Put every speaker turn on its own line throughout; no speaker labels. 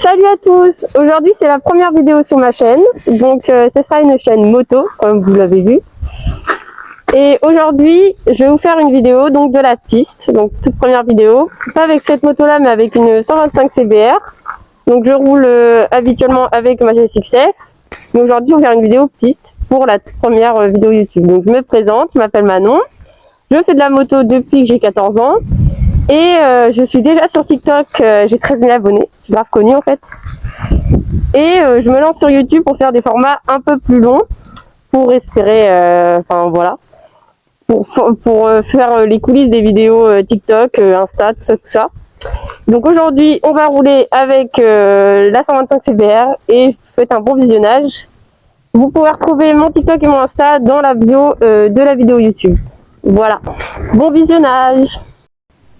Salut à tous. Aujourd'hui c'est la première vidéo sur ma chaîne, donc ce sera une chaîne moto comme vous l'avez vu. Et aujourd'hui je vais vous faire une vidéo donc de la piste, donc toute première vidéo, pas avec cette moto là mais avec une 125 CBR. Donc je roule habituellement avec ma GSX-F, mais aujourd'hui je vais faire une vidéo piste pour la première vidéo YouTube. Donc je me présente, je m'appelle Manon, je fais de la moto depuis que j'ai 14 ans. Et je suis déjà sur TikTok, j'ai 13 000 abonnés, je suis grave connue en fait. Et je me lance sur YouTube pour faire des formats un peu plus longs, pour espérer, enfin voilà, pour faire les coulisses des vidéos TikTok, Insta, tout ça. Donc aujourd'hui, on va rouler avec la 125 CBR et je vous souhaite un bon visionnage. Vous pouvez retrouver mon TikTok et mon Insta dans la bio de la vidéo YouTube. Voilà, bon visionnage.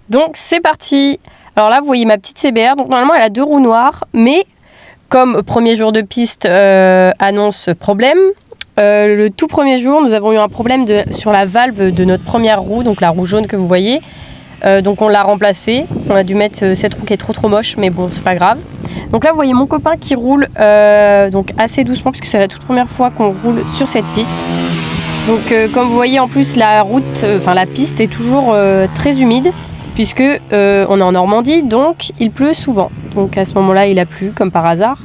Donc c'est parti. Alors là vous voyez ma petite CBR, donc normalement elle a 2 roues noires, mais comme premier jour de piste annonce problème, le tout premier jour nous avons eu un problème sur la valve de notre première roue, donc la roue jaune que vous voyez. Donc on l'a remplacée, on a dû mettre cette roue qui est trop moche, mais bon c'est pas grave. Donc là vous voyez mon copain qui roule donc assez doucement puisque c'est la toute première fois qu'on roule sur cette piste. Donc comme vous voyez en plus la piste est toujours très humide, puisque on est en Normandie, donc il pleut souvent. Donc à ce moment-là, il a plu, comme par hasard.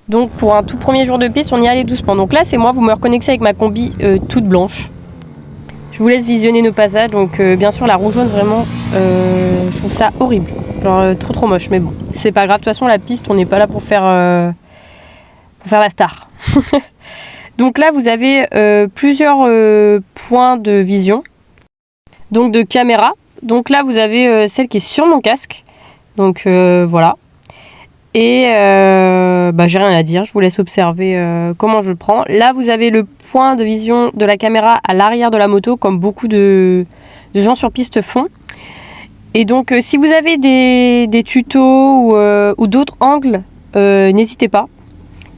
Donc pour un tout premier jour de piste, on y allait doucement. Donc là, c'est moi, vous me reconnectez avec ma combi toute blanche. Je vous laisse visionner nos passages. Donc bien sûr, la roue jaune, vraiment, je trouve ça horrible. Genre trop moche, mais bon, c'est pas grave. De toute façon, la piste, on n'est pas là pour faire la star. Donc là, vous avez plusieurs points de vision, donc de caméra. Donc là, vous avez celle qui est sur mon casque. Donc voilà. Et j'ai rien à dire. Je vous laisse observer comment je le prends. Là, vous avez le point de vision de la caméra à l'arrière de la moto, comme beaucoup de gens sur piste font. Et donc, si vous avez des tutos ou d'autres angles, n'hésitez pas.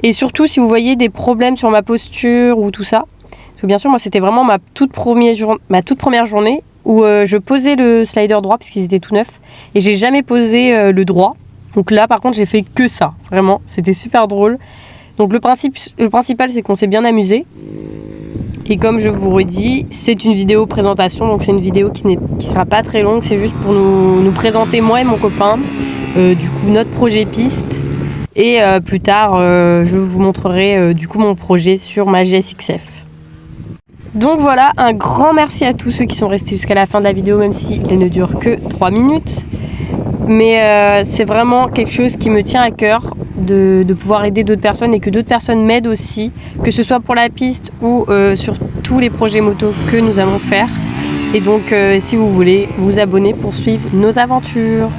Et surtout, si vous voyez des problèmes sur ma posture ou tout ça. Parce que bien sûr, moi, c'était vraiment ma toute première journée où je posais le slider droit puisqu'ils étaient tout neufs et j'ai jamais posé le droit. Donc là par contre j'ai fait que ça, vraiment c'était super drôle. Donc le principal c'est qu'on s'est bien amusé. Et comme je vous redis, c'est une vidéo présentation, donc c'est une vidéo qui sera pas très longue, c'est juste pour nous présenter moi et mon copain du coup notre projet piste. Et plus tard je vous montrerai du coup mon projet sur ma GSX-F. Donc voilà, un grand merci à tous ceux qui sont restés jusqu'à la fin de la vidéo, même si elle ne dure que 3 minutes. Mais c'est vraiment quelque chose qui me tient à cœur de pouvoir aider d'autres personnes et que d'autres personnes m'aident aussi, que ce soit pour la piste ou sur tous les projets moto que nous allons faire. Et donc si vous voulez vous abonner pour suivre nos aventures.